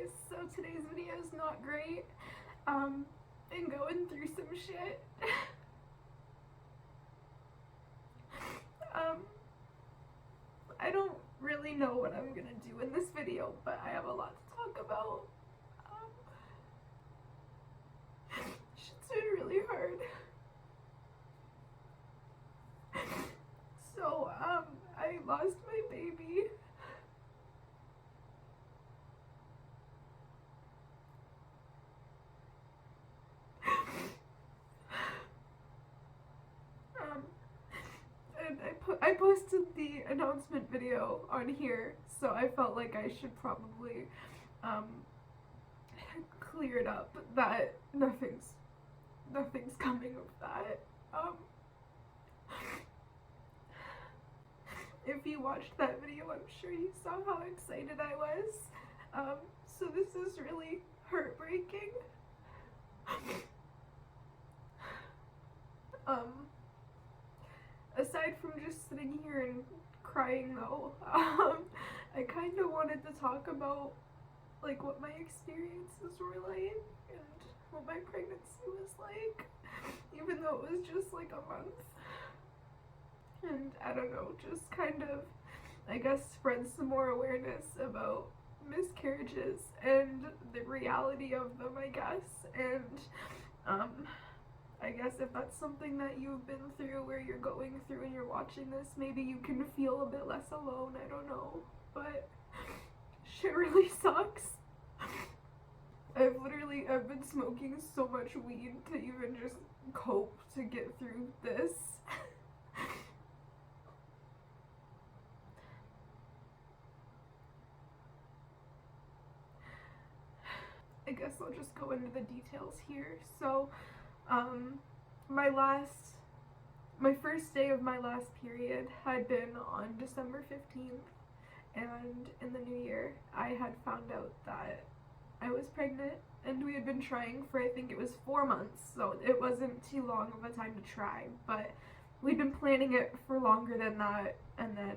guys, so today's video is not great. Been going through some shit. I don't really know what I'm gonna do in this video, but I have a lot to talk about. Shit's been really hard. So, I lost my baby. And I posted the announcement video on here, so I felt like I should probably clear it up that nothing's coming of that. If you watched that video, I'm sure you saw how excited I was. So this is really heartbreaking. Aside from just sitting here and crying though, I kind of wanted to talk about like what my experiences were like and what my pregnancy was like, even though it was just like a month. And I don't know, just kind of, I guess, spread some more awareness about miscarriages and the reality of them, I guess. And I guess if that's something that you've been through or you're going through and you're watching this, maybe you can feel a bit less alone, I don't know. But shit really sucks. I've been smoking so much weed to even just cope to get through this. I guess I'll just go into the details here. So, my first day of my last period had been on December 15th, and in the new year, I had found out that I was pregnant, and we had been trying for, I think it was 4 months, so it wasn't too long of a time to try, but we'd been planning it for longer than that, and then,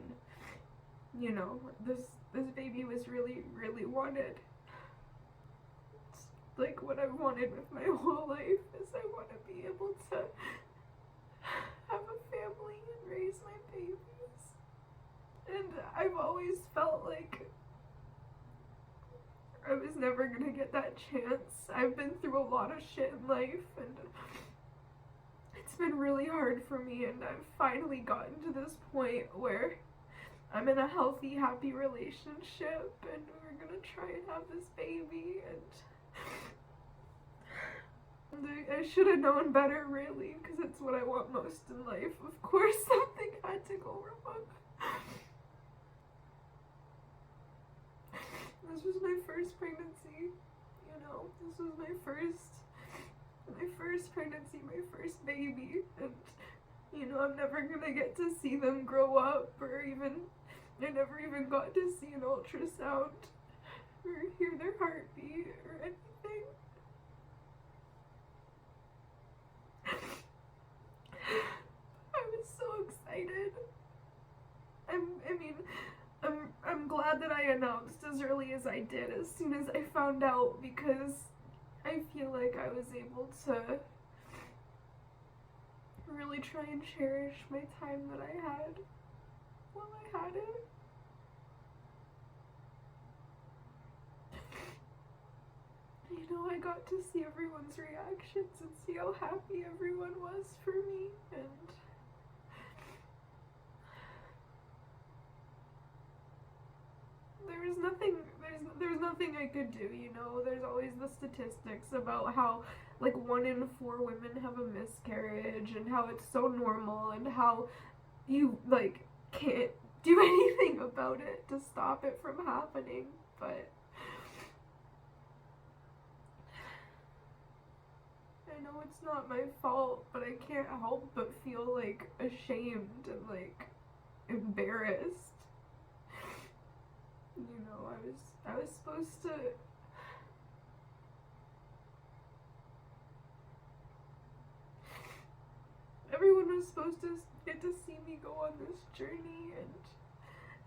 you know, this baby was really, really wanted. It's like what I've wanted with my whole life, is I want to be able to have a family and raise my babies. And I've always felt like I was never gonna get that chance. I've been through a lot of shit in life, and it's been really hard for me, and I've finally gotten to this point where I'm in a healthy, happy relationship, and we're gonna try and have this baby, and I should have known better, really, because it's what I want most in life. Of course, something had to go wrong. This was my first pregnancy, you know, this was my first pregnancy, my first baby, and, you know, I'm never gonna get to see them grow up, or even, I never even got to see an ultrasound, or hear their heartbeat, or anything. I was so excited. I'm glad that I announced as early as I did, as soon as I found out, because I feel like I was able to really try and cherish my time that I had while I had it. You know, I got to see everyone's reactions and see how happy everyone was for me, and there's nothing I could do, you know. There's always the statistics about how like 1 in 4 women have a miscarriage, and how it's so normal, and how you like can't do anything about it to stop it from happening. But I know it's not my fault, but I can't help but feel like ashamed and like embarrassed. You know, I was supposed to everyone was supposed to get to see me go on this journey and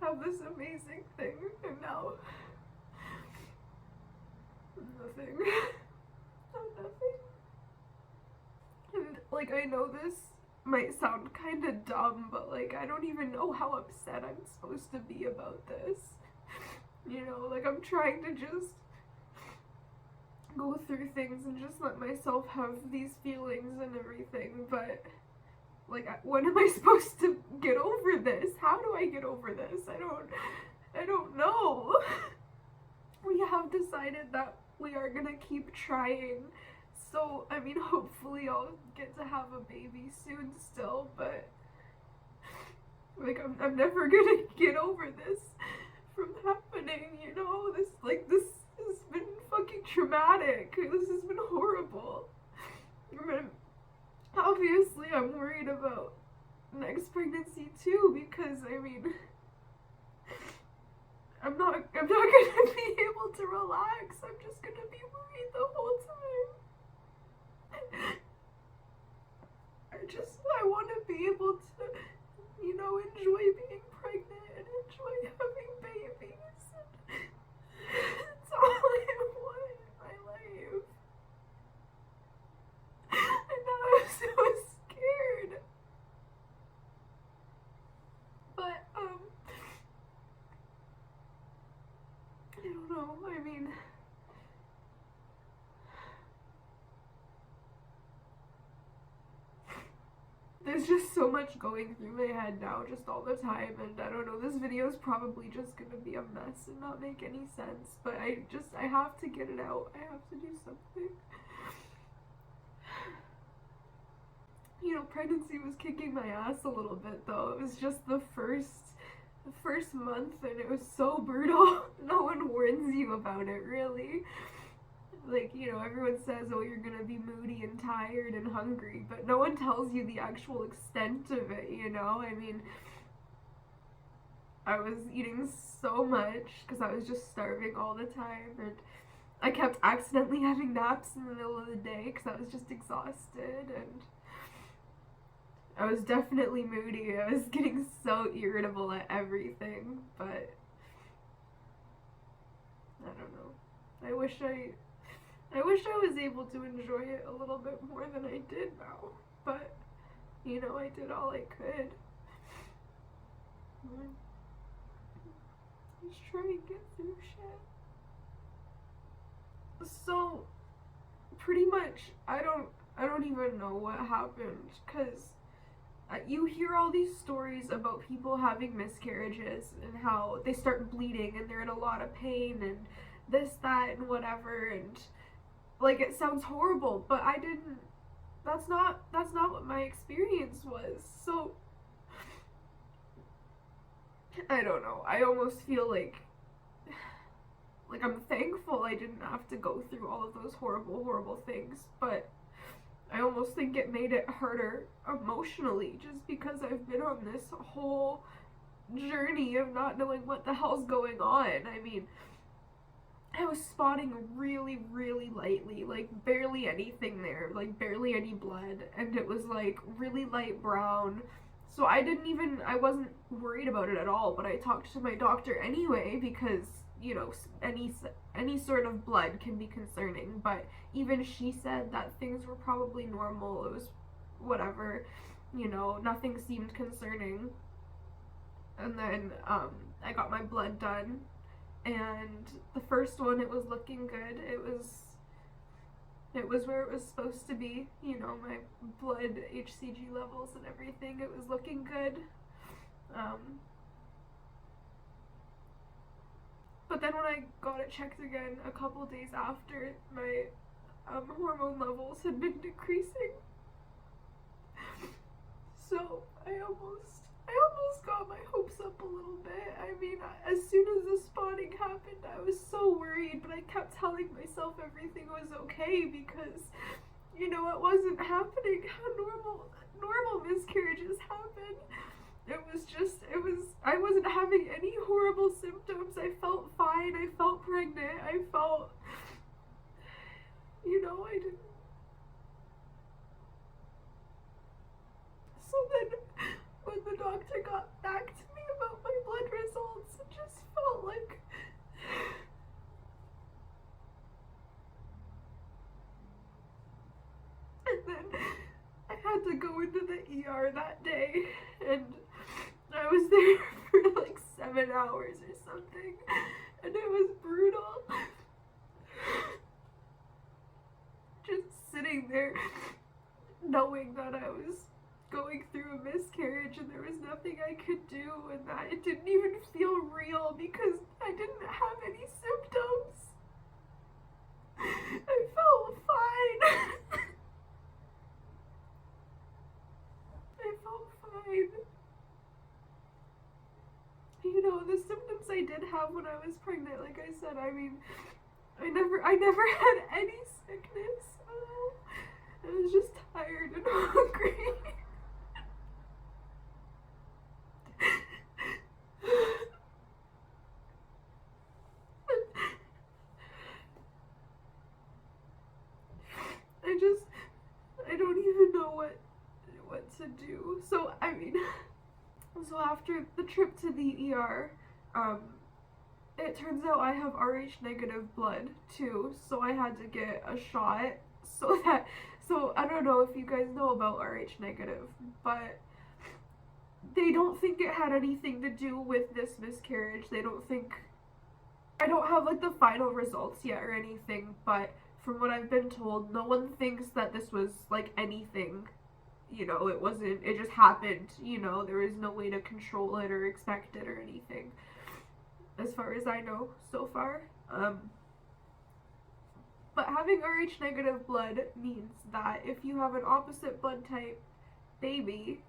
have this amazing thing, and now nothing. On nothing. And, like, I know this might sound kind of dumb, but, like, I don't even know how upset I'm supposed to be about this. You know, like, I'm trying to just go through things and just let myself have these feelings and everything, but, like, when am I supposed to get over this? How do I get over this? I don't know. We have decided that we are gonna keep trying. So, I mean, hopefully I'll get to have a baby soon still, but, like, I'm never gonna get over this from happening, you know? This has been fucking traumatic. This has been horrible. I mean, obviously I'm worried about next pregnancy too, because, I mean, I'm not gonna be able to relax. I'm just gonna be worried the whole time. I want to be able to, you know, enjoy being pregnant and enjoy having babies. That's all I want in my life. And now I'm so scared. But, I don't know. I mean, there's just so much going through my head now, just all the time, and I don't know, this video is probably just gonna be a mess and not make any sense, but I have to get it out. I have to do something. You know, pregnancy was kicking my ass a little bit, though. It was just the first month, and it was so brutal. No one warns you about it, really. Like, you know, everyone says, oh, you're gonna be moody and tired and hungry, but no one tells you the actual extent of it, you know? I mean, I was eating so much because I was just starving all the time, and I kept accidentally having naps in the middle of the day because I was just exhausted, and I was definitely moody. I was getting so irritable at everything, but I don't know. I wish I was able to enjoy it a little bit more than I did now, but, you know, I did all I could. Just try to get through shit. So, pretty much, I don't even know what happened, because you hear all these stories about people having miscarriages and how they start bleeding and they're in a lot of pain and this, that, and whatever, and, like, it sounds horrible, but that's not what my experience was. So, I don't know, I almost feel like I'm thankful I didn't have to go through all of those horrible things, but I almost think it made it harder emotionally, just because I've been on this whole journey of not knowing what the hell's going on. I mean, I was spotting really lightly, like barely anything there, like barely any blood, and it was like really light brown. So I wasn't worried about it at all, but I talked to my doctor anyway, because, you know, any sort of blood can be concerning, but even she said that things were probably normal. It was whatever, you know, nothing seemed concerning. And then I got my blood done, and the first one, it was looking good. It was where it was supposed to be, you know, my blood HCG levels and everything. It was looking good. But then when I got it checked again a couple days after, my hormone levels had been decreasing. So I almost got my hopes up a little bit. I mean, as soon as the spotting happened, I was so worried, but I kept telling myself everything was okay, because, you know, it wasn't happening how normal miscarriages happen. I wasn't having any horrible symptoms. I felt fine. I felt pregnant. I felt, you know, I didn't. So then, when the doctor got back to me about my blood results, it just felt like into the ER that day, and I was there for like 7 hours or something, and it was brutal. Just sitting there knowing that I was going through a miscarriage and there was nothing I could do, and that it didn't even feel real because I didn't have any symptoms. I felt fine. I felt fine. You know, the symptoms I did have when I was pregnant, like I said, I mean, I never had any sickness. I was just tired and hungry. I don't even know what to do. So, I mean, so after the trip to the ER, it turns out I have Rh negative blood too, so I had to get a shot so I don't know if you guys know about Rh negative, but they don't think it had anything to do with this miscarriage. They don't think, I don't have like the final results yet or anything, but from what I've been told, no one thinks that this was like anything. You know, it just happened, you know, there was no way to control it or expect it or anything, as far as I know so far. But having Rh negative blood means that if you have an opposite blood type baby,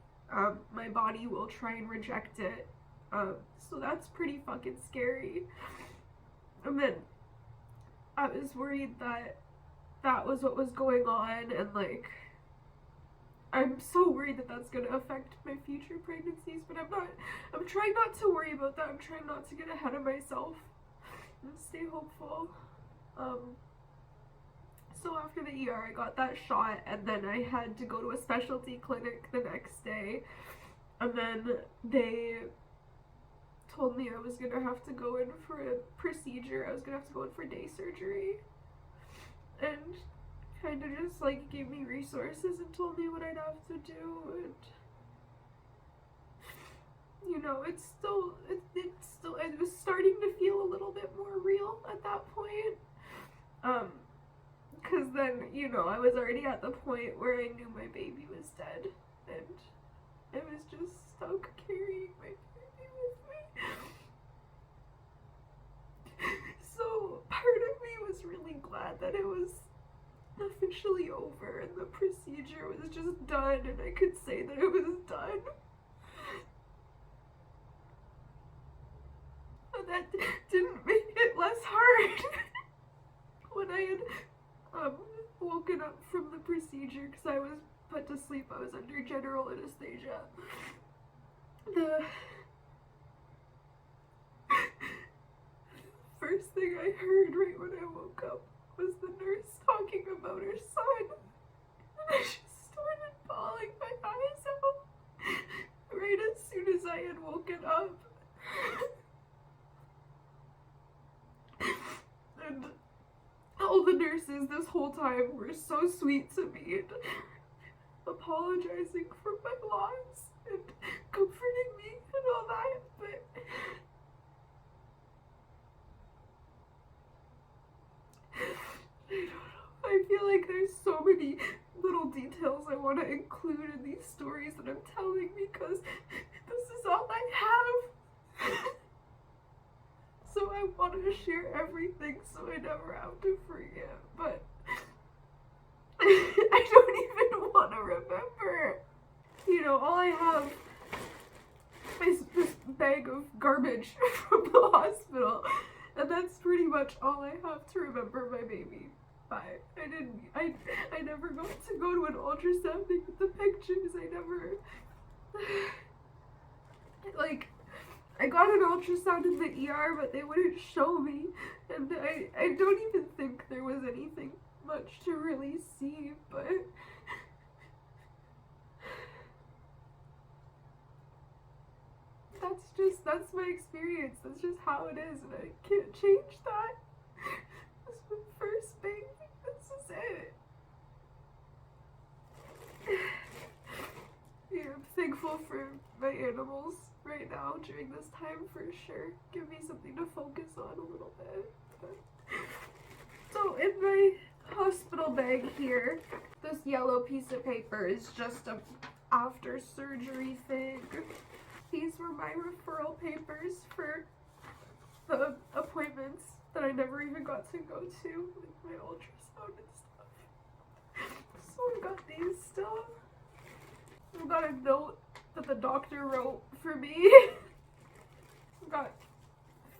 my body will try and reject it. So that's pretty fucking scary. And then I was worried that that was what was going on, and like, I'm so worried that that's gonna affect my future pregnancies, but I'm trying not to worry about that. I'm trying not to get ahead of myself and stay hopeful. So after the ER, I got that shot, and then I had to go to a specialty clinic the next day, and then they told me I was gonna have to go in for a procedure. I was gonna have to go in for day surgery, and kind of just like gave me resources and told me what I'd have to do, and you know, it was starting to feel a little bit more real at that point. Because then, you know, I was already at the point where I knew my baby was dead, and I was just stuck carrying my baby with me. So part of me was really glad that it was officially over and the procedure was just done and I could say that it was done. But that didn't make it less hard. When I had woken up from the procedure, because I was put to sleep, I was under general anesthesia. The first thing I heard right when I woke up was the nurse talking about her son. And I just started bawling my eyes out right as soon as I had woken up. And all the nurses this whole time were so sweet to me and apologizing for my loss and comforting me and all that, but I don't know. I feel like there's so many little details I want to include in these stories that I'm telling because this is all I have. So I wanted to share everything so I never have to forget, but I don't even want to remember. You know, all I have is this bag of garbage from the hospital, and that's pretty much all I have to remember my baby by. I never got to go to an ultrasound to get the pictures. I never, like, I got an ultrasound in the ER, but they wouldn't show me, and I don't even think there was anything much to really see, but that's my experience. That's just how it is, and I can't change that. This is my first baby. This is it. animals right now during this time for sure. Give me something to focus on a little bit. So in my hospital bag here, this yellow piece of paper is just a after surgery thing. These were my referral papers for the appointments that I never even got to go to with my ultrasound and stuff. So I got these still. I got a note that the doctor wrote for me. I got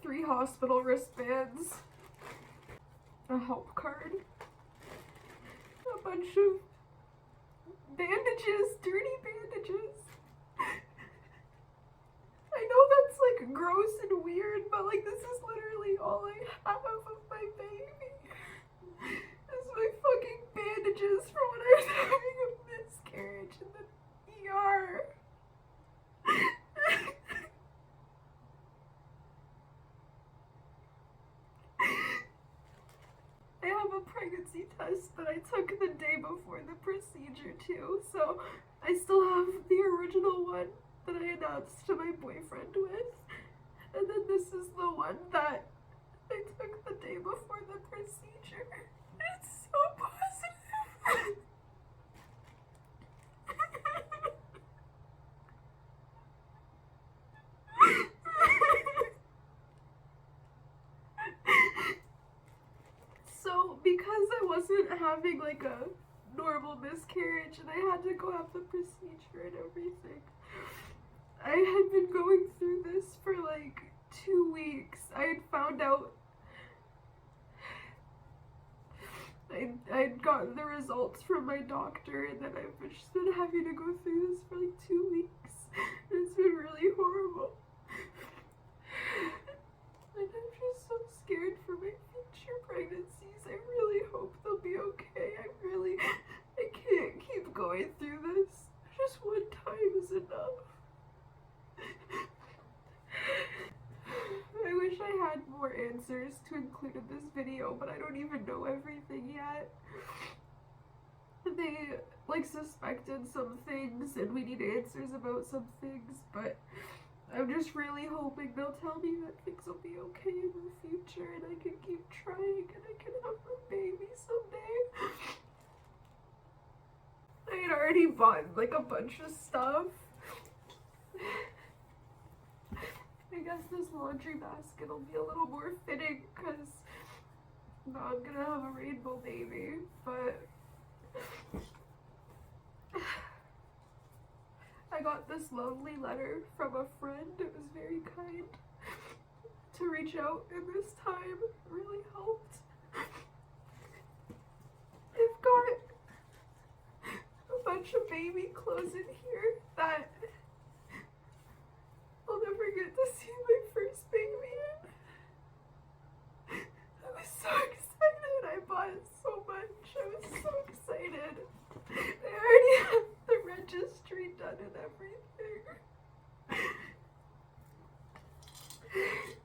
3 hospital wristbands, a help card, a bunch of bandages, dirty bandages. I know that's like gross and weird, but like this is literally all I have of my baby. This is my fucking bandages from when I was having a miscarriage in the ER. I have a pregnancy test that I took the day before the procedure too, so I still have the original one that I announced to my boyfriend with, and then this is the one that I took the day before the procedure. It's so positive. So because I wasn't having like a normal miscarriage and I had to go have the procedure and everything, I had been going through this for like 2 weeks. I had found out I'd gotten the results from my doctor, and then I've just been having to go through this for like 2 weeks. It's been really horrible. And I'm just so scared for my future pregnancies. I really hope they'll be okay. I can't keep going through this. Just one time is enough. I wish I had more answers to include in this video, but I don't even know everything yet. They like suspected some things and we need answers about some things, but I'm just really hoping they'll tell me that things will be okay in the future and I can keep trying and I can have a baby someday. I had already bought like a bunch of stuff. I guess this laundry basket will be a little more fitting because now I'm gonna have a rainbow baby, but I got this lovely letter from a friend. It was very kind to reach out in this time. It really helped. I've got a bunch of baby clothes in here that I'll never get to see my first baby in. I was so excited. I bought so much. I was so excited. I already have the registry done and everything.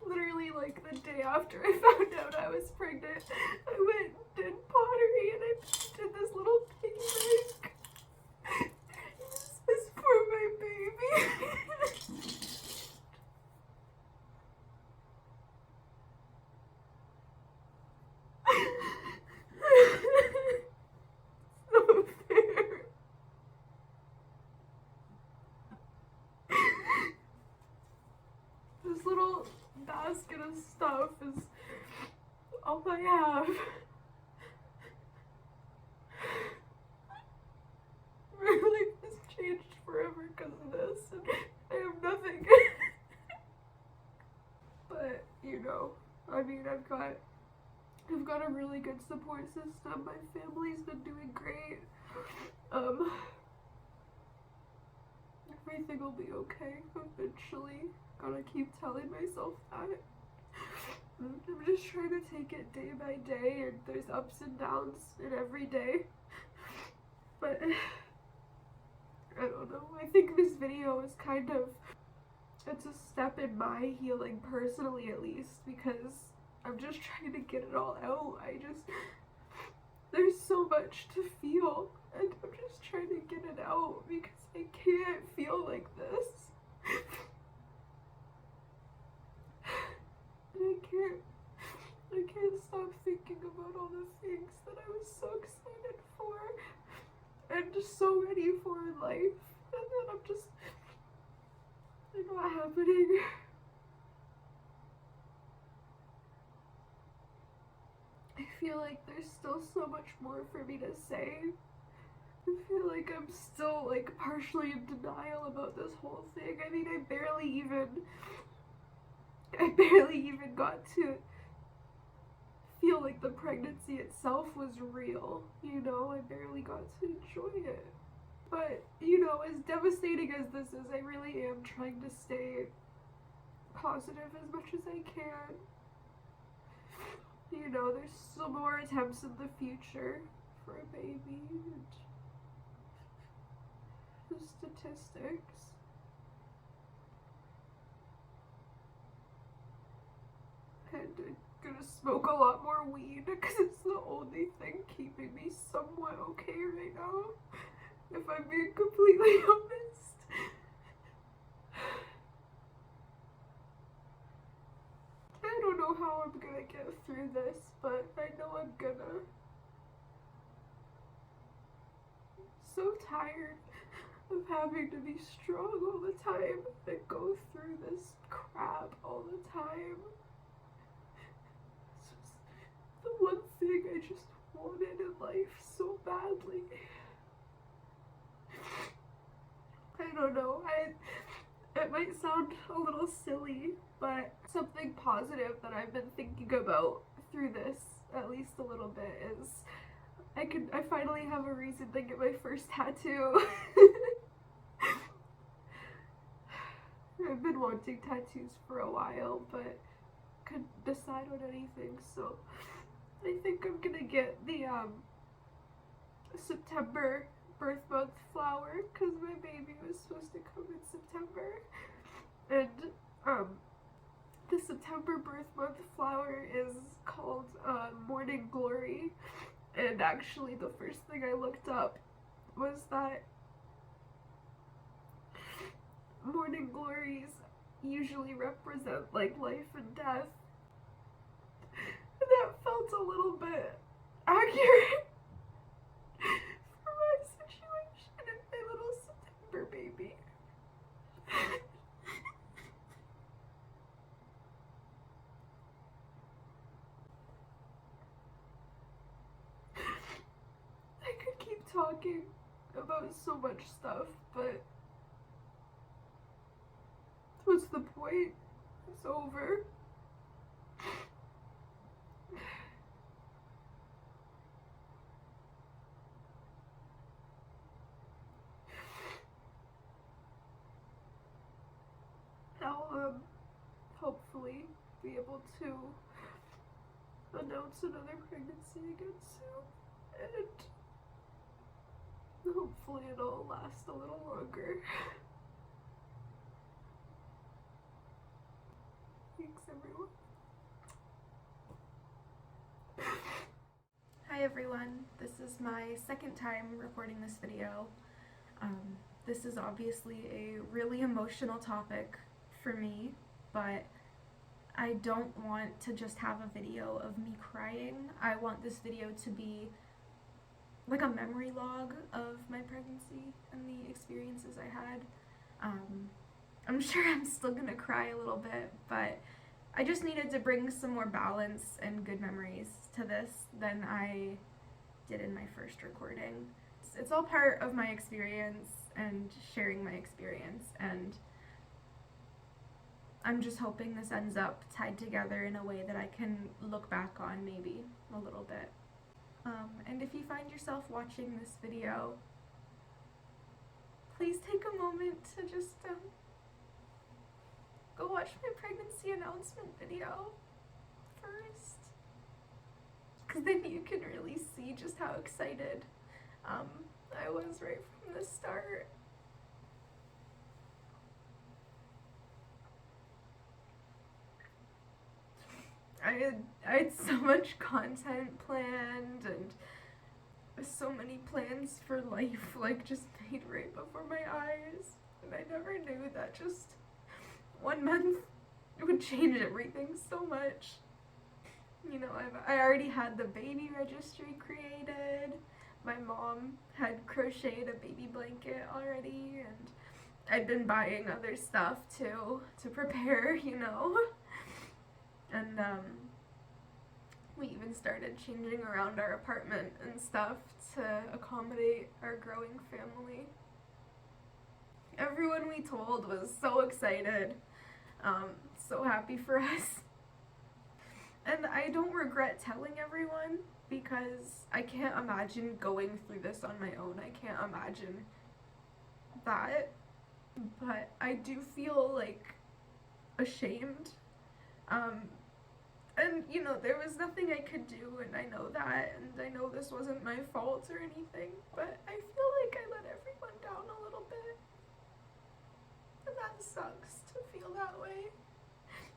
Literally like the day after I found out I was pregnant, I went and did pottery and I did this little piggy bank. This is for my baby. So fair. This little basket of stuff is all I have. My life has changed forever because of this, and I have nothing. But, you know, I mean, I've got a really good support system. My family's been doing great. Everything will be okay eventually. Gotta keep telling myself that. I'm just trying to take it day by day, and there's ups and downs in every day. But I don't know. I think this video is kind of, it's a step in my healing personally, at least, because I'm just trying to get it all out. There's so much to feel, and I'm just trying to get it out because I can't feel like this. And I can't stop thinking about all the things that I was so excited for and just so ready for in life. And then I'm just, they're not happening. I feel like there's still so much more for me to say. I feel like I'm still like partially in denial about this whole thing. I mean, I barely even got to feel like the pregnancy itself was real, you know? I barely got to enjoy it. But, you know, as devastating as this is, I really am trying to stay positive as much as I can. You know, there's still more attempts in the future for a baby, and the statistics. And I'm gonna smoke a lot more weed because it's the only thing keeping me somewhat okay right now, if I'm being completely honest. I don't know how I'm gonna get through this, but I know I'm gonna. I'm so tired of having to be strong all the time and go through this crap all the time. It's just the one thing I just wanted in life so badly. I don't know, it might sound a little silly, but something positive that I've been thinking about through this, at least a little bit, is I finally have a reason to get my first tattoo. I've been wanting tattoos for a while, but couldn't decide on anything, so I think I'm gonna get the September birth month flower, because my baby was supposed to come in September, and the September birth month flower is called Morning Glory, and actually the first thing I looked up was that morning glories usually represent like life and death, and that felt a little bit accurate for my situation and my little September baby. I could keep talking about so much stuff, but what's the point? It's over. I'll hopefully be able to announce another pregnancy again soon, and hopefully it'll last a little longer. Thanks, everyone. Hi everyone, this is my second time recording this video. This is obviously a really emotional topic for me, but I don't want to just have a video of me crying. I want this video to be like a memory log of my pregnancy and the experiences I had. I'm sure I'm still gonna cry a little bit, but I just needed to bring some more balance and good memories to this than I did in my first recording. It's all part of my experience and sharing my experience, and I'm just hoping this ends up tied together in a way that I can look back on maybe a little bit. And if you find yourself watching this video, please take a moment to just go watch my pregnancy announcement video first, because then you can really see just how excited I was right from the start. I had so much content planned and so many plans for life like just made right before my eyes. And I never knew that just 1 month would change everything so much. You know, I already had the baby registry created. My mom had crocheted a baby blanket already, and I'd been buying other stuff too to prepare, you know. And we even started changing around our apartment and stuff to accommodate our growing family. Everyone we told was so excited, so happy for us. And I don't regret telling everyone because I can't imagine going through this on my own. I can't imagine that. But I do feel like ashamed. And you know, there was nothing I could do, and I know that, and I know this wasn't my fault or anything, but I feel like I let everyone down a little bit. And that sucks to feel that way.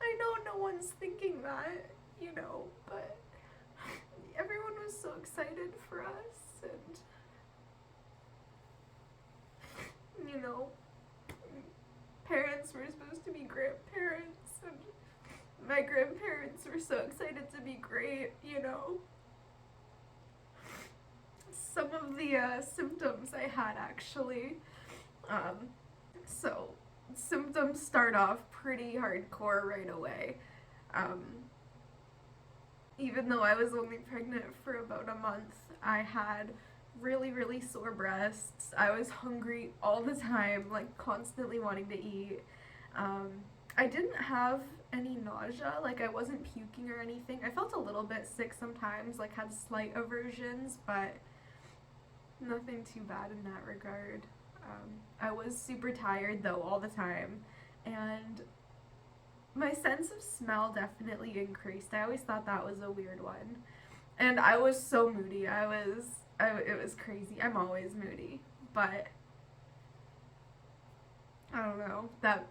I know no one's thinking that, you know, but everyone was so excited for us, and you know, parents were supposed to be grandparents, and my grandparents were so excited to be great, you know. Some of the symptoms I had actually, so symptoms start off pretty hardcore right away. Even though I was only pregnant for about a month, I had really, really sore breasts. I was hungry all the time, like constantly wanting to eat. I didn't have any nausea, like I wasn't puking or anything. I felt a little bit sick sometimes, like had slight aversions, but nothing too bad in that regard. I was super tired though all the time, and my sense of smell definitely increased. I always thought that was a weird one. And I was so moody. It was crazy. I'm always moody, but I don't know. That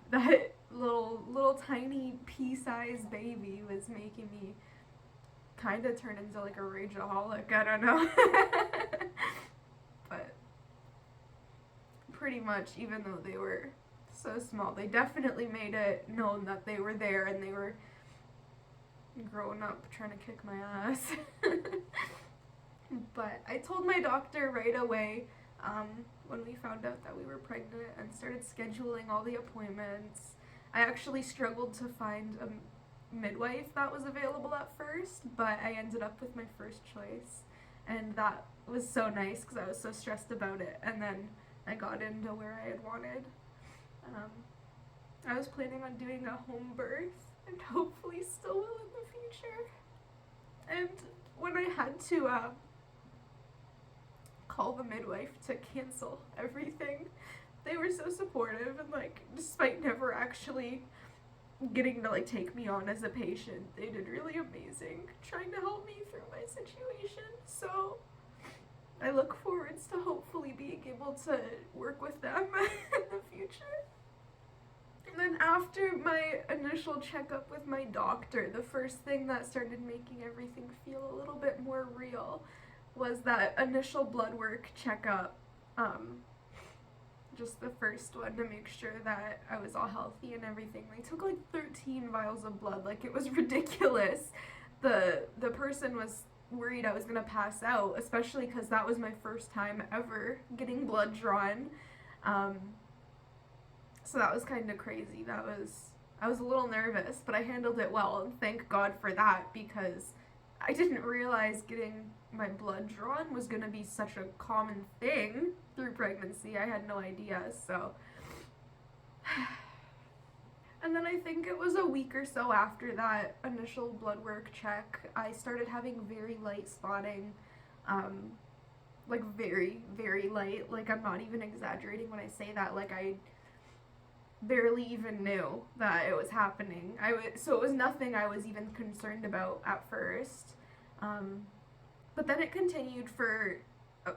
little tiny pea-sized baby was making me kind of turn into like a rageaholic. I don't know. But pretty much, even though they were so small, they definitely made it known that they were there and they were growing up trying to kick my ass. But I told my doctor right away when we found out that we were pregnant and started scheduling all the appointments. I actually struggled to find a midwife that was available at first, but I ended up with my first choice, and that was so nice because I was so stressed about it. And then I got into where I had wanted. I was planning on doing a home birth, and hopefully still will in the future. And when I had to call the midwife to cancel everything, they were so supportive, and like despite never actually getting to like take me on as a patient, they did really amazing trying to help me through my situation. So I look forward to hopefully being able to work with them in the future. And then after my initial checkup with my doctor, the first thing that started making everything feel a little bit more real was that initial blood work checkup. Just the first one to make sure that I was all healthy and everything. They took like 13 vials of blood, like it was ridiculous. The person was worried I was gonna pass out, especially because that was my first time ever getting blood drawn. So that was kind of crazy. I was a little nervous, but I handled it well, and thank God for that, because I didn't realize getting my blood drawn was gonna be such a common thing through pregnancy. I had no idea, so. And then I think it was a week or so after that initial blood work check, I started having very light spotting, like very, very light. Like I'm not even exaggerating when I say that. Like I barely even knew that it was happening. So it was nothing I was even concerned about at first. But then it continued for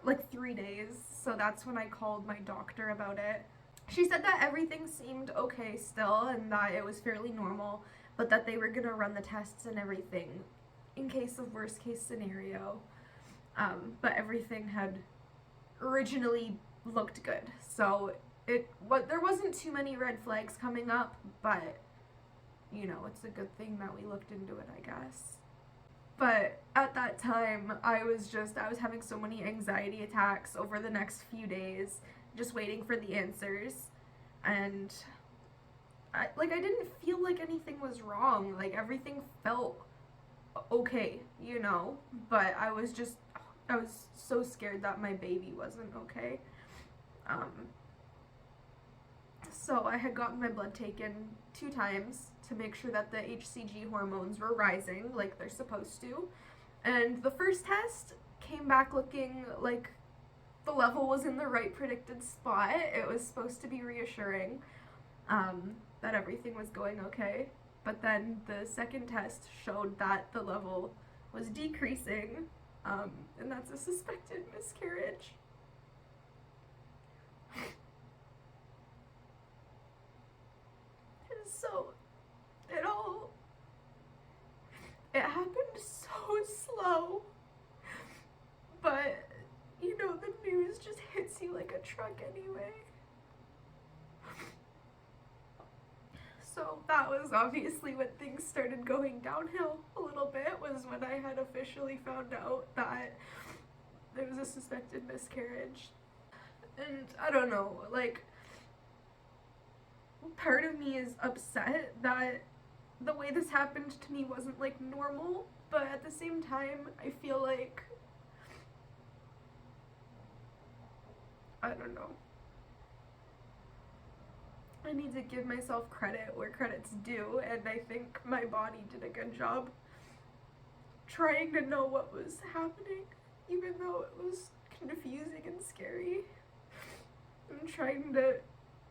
like 3 days, so that's when I called my doctor about it. She said that everything seemed okay still and that it was fairly normal, but that they were gonna run the tests and everything in case of worst case scenario. But everything had originally looked good, so there wasn't too many red flags coming up, but you know, it's a good thing that we looked into it, I guess. But at that time, I was having so many anxiety attacks over the next few days, just waiting for the answers. And I didn't feel like anything was wrong. Like, everything felt okay, you know? But I was so scared that my baby wasn't okay. Um, so I had gotten my blood taken 2 times to make sure that the HCG hormones were rising like they're supposed to. And the first test came back looking like the level was in the right predicted spot. It was supposed to be reassuring that everything was going okay. But then the second test showed that the level was decreasing, and that's a suspected miscarriage. And so it happened so slow, but you know, the news just hits you like a truck anyway. So that was obviously when things started going downhill a little bit, was when I had officially found out that there was a suspected miscarriage. And I don't know, like, part of me is upset that the way this happened to me wasn't like normal, but at the same time, I feel like, I don't know, I need to give myself credit where credit's due, and I think my body did a good job trying to know what was happening, even though it was confusing and scary. I'm trying to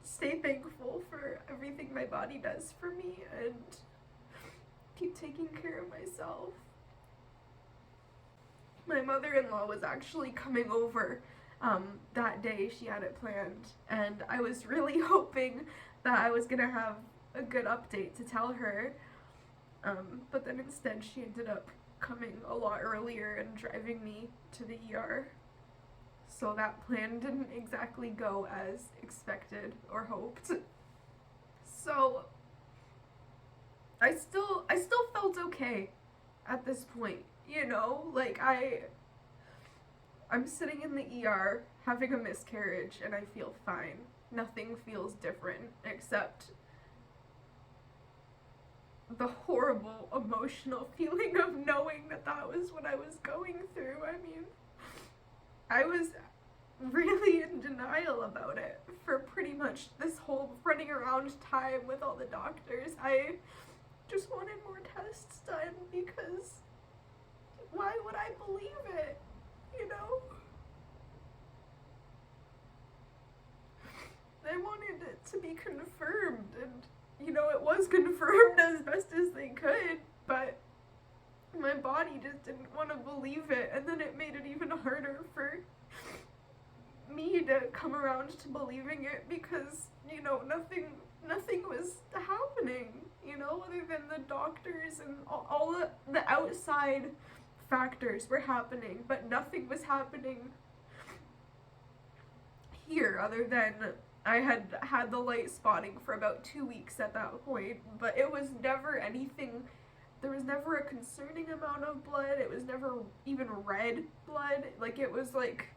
stay thankful for everything my body does for me and keep taking care of myself. My mother-in-law was actually coming over that day. She had it planned, and I was really hoping that I was gonna have a good update to tell her, but then instead she ended up coming a lot earlier and driving me to the ER. So that plan didn't exactly go as expected or hoped. So I still felt okay at this point, you know? Like, I'm sitting in the ER having a miscarriage and I feel fine. Nothing feels different except the horrible emotional feeling of knowing that that was what I was going through. I mean, I was really in denial about it for pretty much this whole running around time with all the doctors. I just wanted more tests done because why would I believe it, you know? I wanted it to be confirmed, and you know, it was confirmed as best as they could, but my body just didn't want to believe it, and then it made it even harder for me to come around to believing it because, you know, nothing was happening, you know, other than the doctors and all the outside factors were happening, but nothing was happening here other than I had the light spotting for about 2 weeks at that point, but it was never anything. There was never a concerning amount of blood. It was never even red blood. Like, it was like,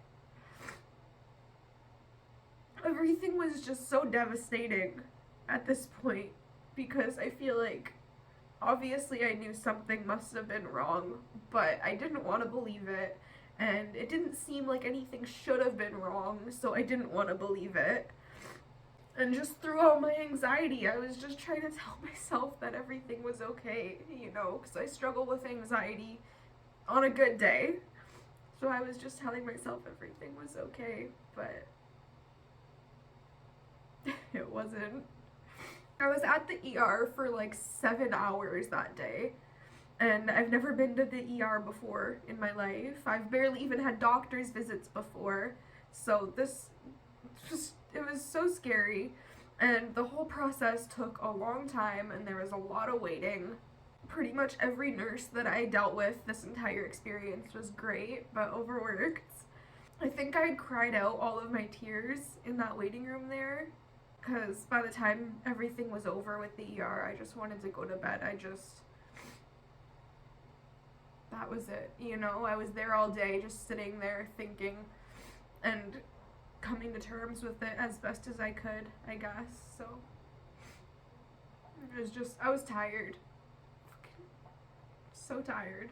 everything was just so devastating at this point because I feel like obviously I knew something must have been wrong, but I didn't want to believe it, and it didn't seem like anything should have been wrong, so I didn't want to believe it. And just through all my anxiety, I was just trying to tell myself that everything was okay, you know, because I struggle with anxiety on a good day. So I was just telling myself everything was okay, but it wasn't. I was at the ER for like 7 hours that day, and I've never been to the ER before in my life. I've barely even had doctor's visits before, so it was so scary, and the whole process took a long time, and there was a lot of waiting. Pretty much every nurse that I dealt with this entire experience was great, but overworked. I think I had cried out all of my tears in that waiting room there, because by the time everything was over with the ER, I just wanted to go to bed. That was it, you know? I was there all day just sitting there thinking and coming to terms with it as best as I could, I guess. So it was just, I was tired. So tired.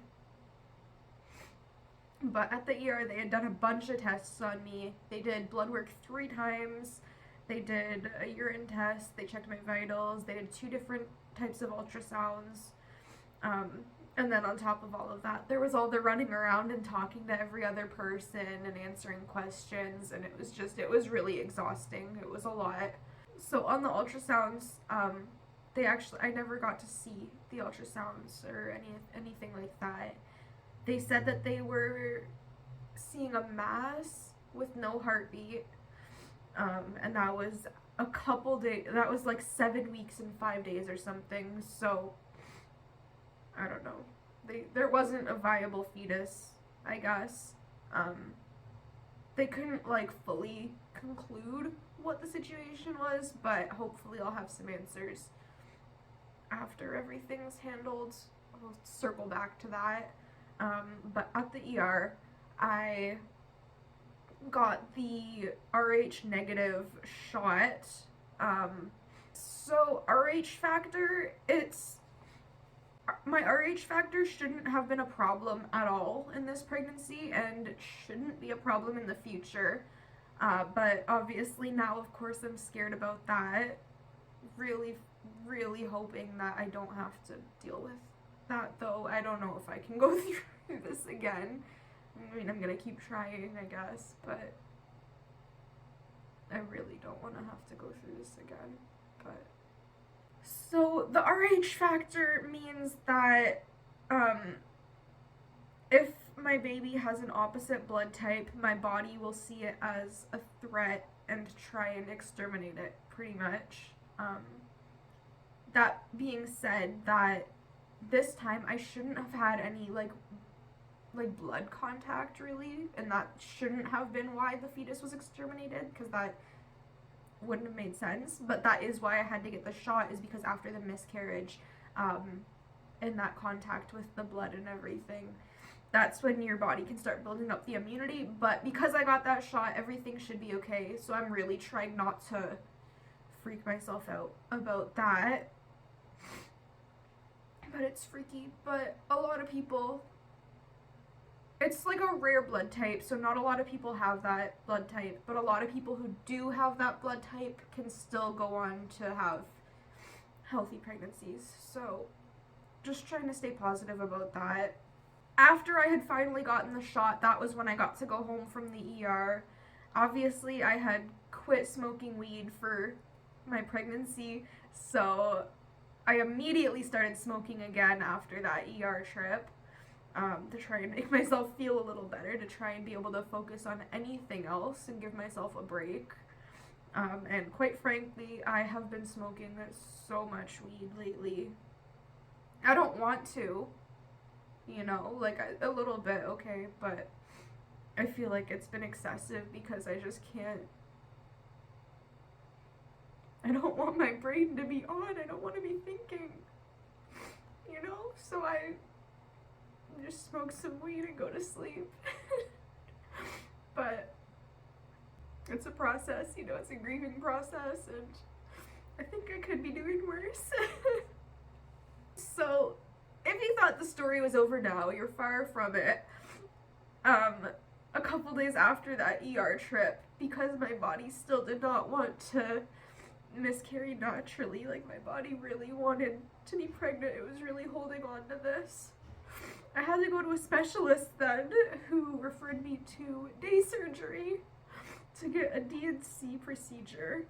But at the ER, they had done a bunch of tests on me. They did blood work 3 times. They did a urine test. They checked my vitals. They did 2 different types of ultrasounds. And then on top of all of that, there was all the running around and talking to every other person and answering questions. And it was really exhausting. It was a lot. So on the ultrasounds, I never got to see the ultrasounds or anything like that. They said that they were seeing a mass with no heartbeat, and that was a couple days. That was like 7 weeks and 5 days or something. So I don't know. There wasn't a viable fetus, I guess. They couldn't like fully conclude what the situation was, but hopefully I'll have some answers after everything's handled. I'll circle back to that. But at the ER, I got the RH negative shot. So RH factor, my RH factor shouldn't have been a problem at all in this pregnancy and shouldn't be a problem in the future. But obviously now, of course, I'm scared about that. Really, really hoping that I don't have to deal with that, though. I don't know if I can go through this again. I mean, I'm gonna keep trying, I guess, but I really don't want to have to go through this again. But so the RH factor means that if my baby has an opposite blood type, my body will see it as a threat and try and exterminate it, pretty much. That being said, that this time I shouldn't have had any like blood contact, really, and that shouldn't have been why the fetus was exterminated, because that wouldn't have made sense. But that is why I had to get the shot, is because after the miscarriage, and that contact with the blood and everything, that's when your body can start building up the immunity. But because I got that shot, everything should be okay, so I'm really trying not to freak myself out about that. But it's freaky. But a lot of people, it's like a rare blood type, so not a lot of people have that blood type, but a lot of people who do have that blood type can still go on to have healthy pregnancies. So just trying to stay positive about that. After I had finally gotten the shot, that was when I got to go home from the ER. Obviously, I had quit smoking weed for my pregnancy, so I immediately started smoking again after that ER trip, to try and make myself feel a little better, to try and be able to focus on anything else and give myself a break. And quite frankly, I have been smoking so much weed lately. I don't want to, you know, like a little bit, okay, but I feel like it's been excessive because I just can't. I don't want my brain to be on. I don't want to be thinking, you know? So I just smoke some weed and go to sleep. But it's a process, you know, it's a grieving process, and I think I could be doing worse. So if you thought the story was over now, you're far from it. A couple days after that ER trip, because my body still did not want to miscarry naturally, like my body really wanted to be pregnant, it was really holding on to this, I had to go to a specialist then, who referred me to day surgery to get a D&C procedure.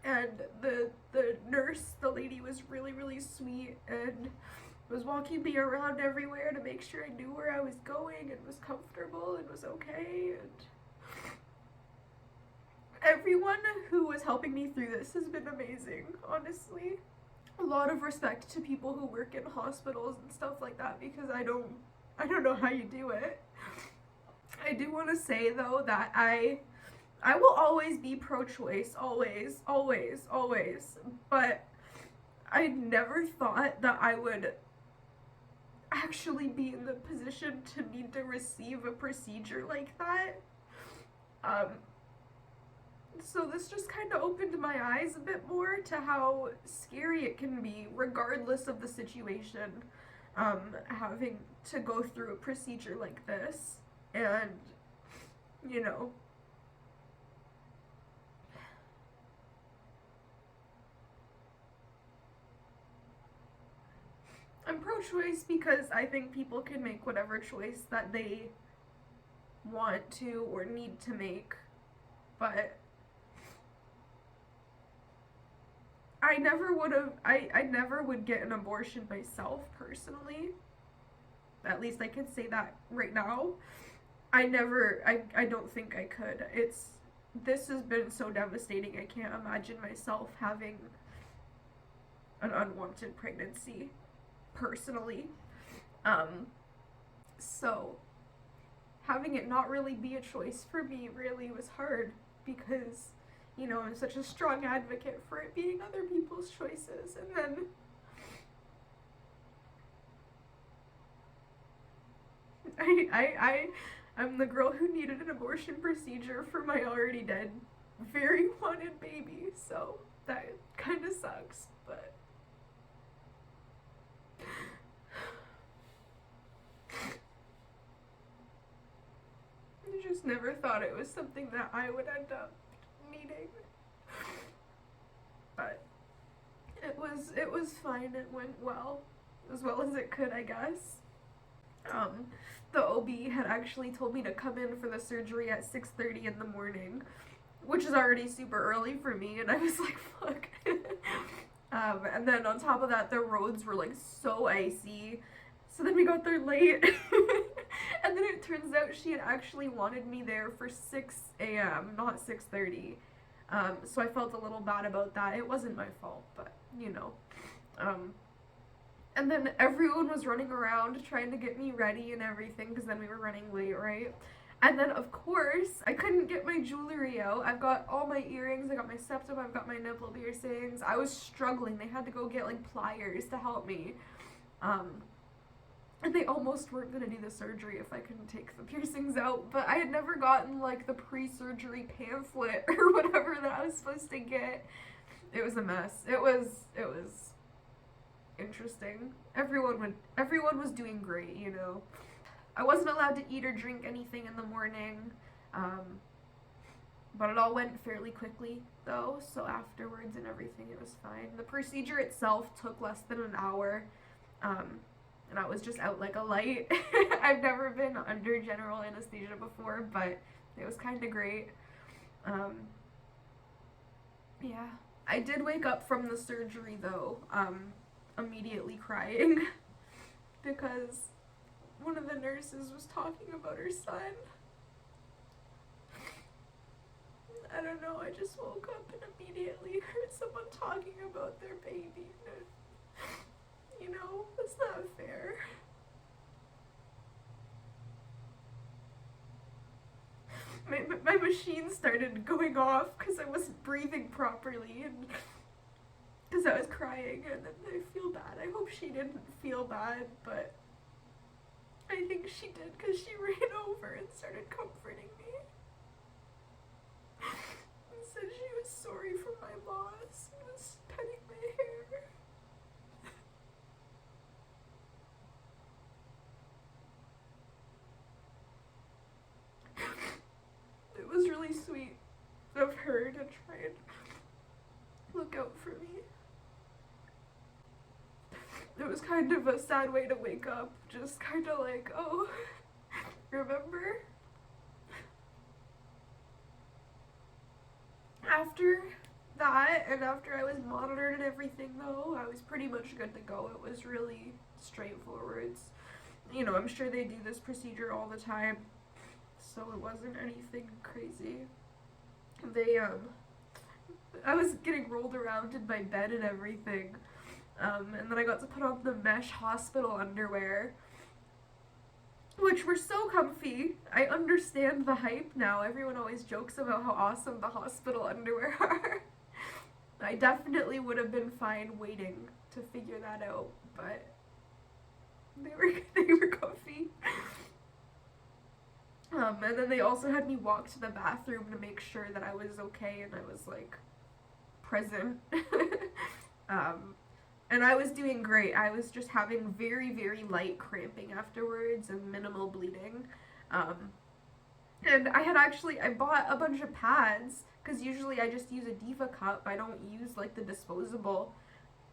And the nurse, the lady, was really, really sweet and was walking me around everywhere to make sure I knew where I was going and was comfortable and was okay. And everyone who was helping me through this has been amazing, honestly. A lot of respect to people who work in hospitals and stuff like that, because I don't know how you do it. I I do want to say though that I will always be pro-choice, always, always, always. But I never thought that I would actually be in the position to need to receive a procedure like that. Um, so this just kind of opened my eyes a bit more to how scary it can be, regardless of the situation, having to go through a procedure like this. And, you know, I'm pro-choice because I think people can make whatever choice that they want to or need to make, but I never would get an abortion myself personally. At least I can say that right now. I don't think I could. This has been so devastating. I can't imagine myself having an unwanted pregnancy personally. So having it not really be a choice for me really was hard because, you know, I'm such a strong advocate for it being other people's choices. And then I'm the girl who needed an abortion procedure for my already dead, very wanted baby, so that kind of sucks, but I just never thought it was something that I would end up needing. But it was fine. It went well as it could, I guess. The OB had actually told me to come in for the surgery at 6:30 in the morning, which is already super early for me, and I was like, fuck. And then on top of that, the roads were like so icy, so then we got there late. And then it turns out she had actually wanted me there for 6 a.m., not 6:30. So I felt a little bad about that. It wasn't my fault, but, you know. And then everyone was running around trying to get me ready and everything, because then we were running late, right? And then, of course, I couldn't get my jewelry out. I've got all my earrings, I got my septum, I've got my nipple piercings. I was struggling. They had to go get, like, pliers to help me. And they almost weren't going to do the surgery if I couldn't take the piercings out. But I had never gotten, like, the pre-surgery pamphlet or whatever that I was supposed to get. It was a mess. It was interesting. Everyone was doing great, you know. I wasn't allowed to eat or drink anything in the morning, but it all went fairly quickly though, so afterwards and everything it was fine. The procedure itself took less than an hour, and I was just out like a light. I've never been under general anesthesia before, but it was kind of great. Yeah, I did wake up from the surgery though, immediately crying because one of the nurses was talking about her son. I don't know, I just woke up and immediately heard someone talking about their baby. You know, that's not fair. My machine started going off because I wasn't breathing properly and because I was crying, and then I feel bad. I hope she didn't feel bad, but I think she did because she ran over and started comforting me and said she was sorry for my loss and was petting my hair. It was really sweet of her to try and look out for me. It was kind of a sad way to wake up, just kind of like, oh, remember? After that, and after I was monitored and everything though, I was pretty much good to go. It was really straightforward. You know, I'm sure they do this procedure all the time, so it wasn't anything crazy. I was getting rolled around in my bed and everything. And then I got to put on the mesh hospital underwear. which were so comfy. I understand the hype now. Everyone always jokes about how awesome the hospital underwear are. I definitely would have been fine waiting to figure that out, but they were comfy. And then they also had me walk to the bathroom to make sure that I was okay and I was like present. um, and I was doing great. I was just having very, very light cramping afterwards and minimal bleeding. Um, and I bought a bunch of pads because usually I just use a Diva cup. I don't use like the disposable.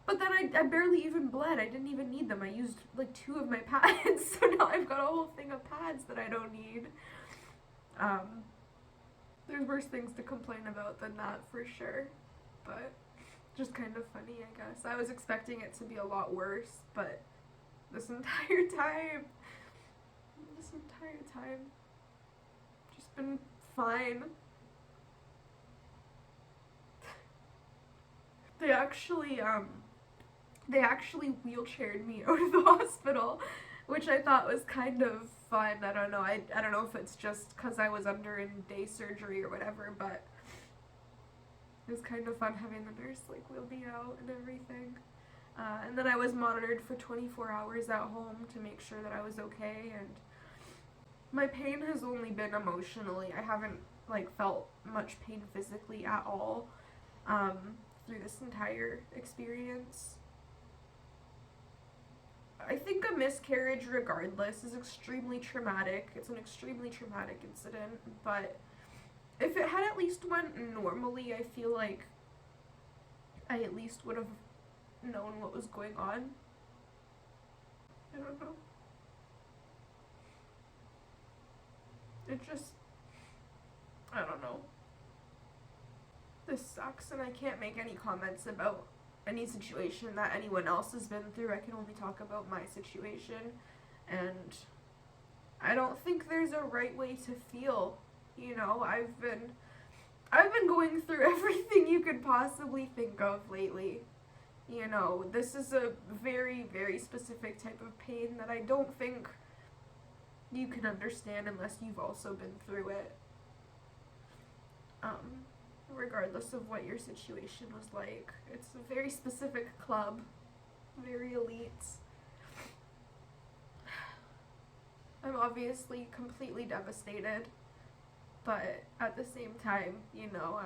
But then I barely even bled. I didn't even need them. I used like 2 of my pads. So now I've got a whole thing of pads that I don't need. Um, there's worse things to complain about than that for sure. But just kind of funny, I guess. I was expecting it to be a lot worse, but this entire time, just been fine. They actually, um, they actually wheelchaired me out of the hospital, which I thought was kind of fun. I don't know. I don't know if it's just because I was under in day surgery or whatever, but it was kind of fun having the nurse like wheel me out and everything. And then I was monitored for 24 hours at home to make sure that I was okay. And my pain has only been emotionally. I haven't like felt much pain physically at all through this entire experience. I think a miscarriage, regardless, is extremely traumatic. It's an extremely traumatic incident, but if it had at least went normally, I feel like I at least would have known what was going on. I don't know. It just, I don't know. This sucks, and I can't make any comments about any situation that anyone else has been through. I can only talk about my situation, and I don't think there's a right way to feel. You know, I've been going through everything you could possibly think of lately. You know, this is a very, very specific type of pain that I don't think you can understand unless you've also been through it. Regardless of what your situation was like. It's a very specific club, very elite. I'm obviously completely devastated, but at the same time, you know,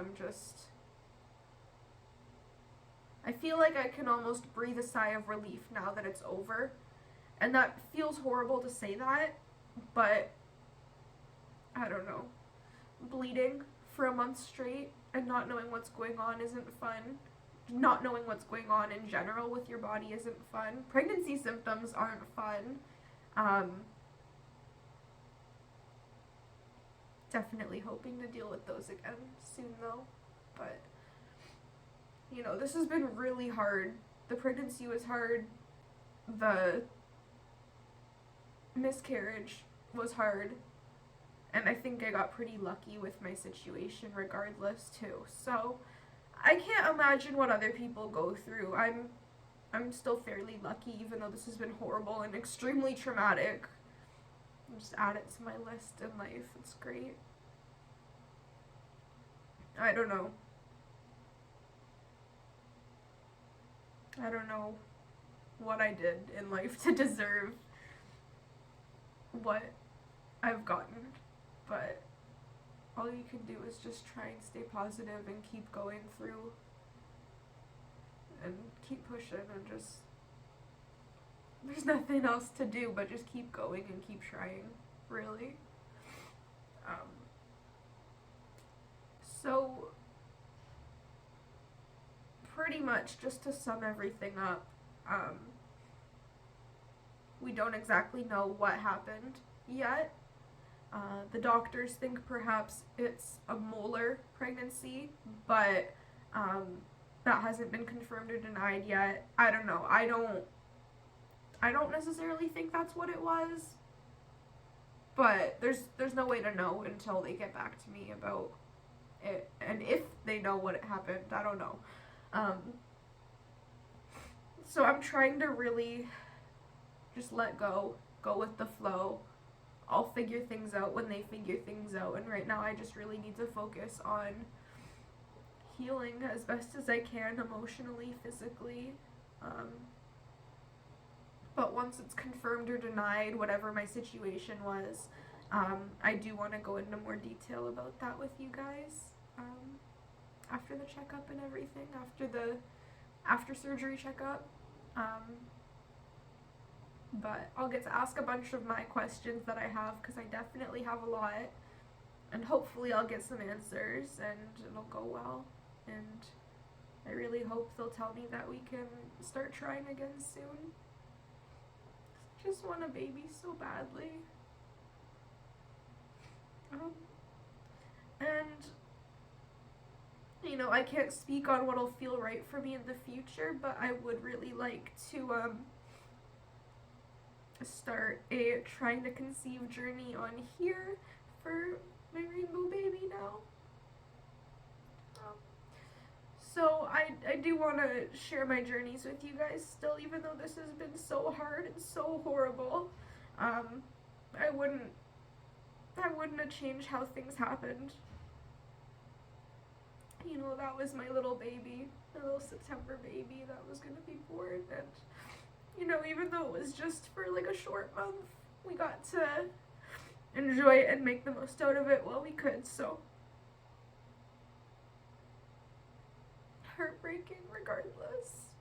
I feel like I can almost breathe a sigh of relief now that it's over. And that feels horrible to say that, but I don't know. Bleeding for a month straight and not knowing what's going on isn't fun. Not knowing what's going on in general with your body isn't fun. Pregnancy symptoms aren't fun. Definitely hoping to deal with those again soon though. But, you know, this has been really hard. The pregnancy was hard. The miscarriage was hard. And I think I got pretty lucky with my situation regardless too. So I can't imagine what other people go through. I'm still fairly lucky, even though this has been horrible and extremely traumatic. I'll just add it to my list in life. It's great. I don't know. I don't know what I did in life to deserve what I've gotten. But all you can do is just try and stay positive and keep going through and keep pushing and just, there's nothing else to do but just keep going and keep trying, really. So pretty much just to sum everything up, we don't exactly know what happened yet. The doctors think perhaps it's a molar pregnancy, but that hasn't been confirmed or denied yet. I don't know. I don't necessarily think that's what it was, but there's no way to know until they get back to me about it, and if they know what happened, I don't know. So I'm trying to really just let go with the flow, I'll figure things out when they figure things out, and right now I just really need to focus on healing as best as I can, emotionally, physically. Um, but once it's confirmed or denied, whatever my situation was, I do want to go into more detail about that with you guys after the checkup and everything, after surgery checkup. But I'll get to ask a bunch of my questions that I have, because I definitely have a lot, and hopefully I'll get some answers and it'll go well. And I really hope they'll tell me that we can start trying again soon. I just want a baby so badly. And you know, I can't speak on what'll feel right for me in the future, but I would really like to start a trying to conceive journey on here for my rainbow baby now. So I do want to share my journeys with you guys still, even though this has been so hard and so horrible. I wouldn't have changed how things happened. You know, that was my little baby, my little September baby that was gonna be born, and you know, even though it was just for like a short month, we got to enjoy it and make the most out of it while we could. So heartbreaking regardless.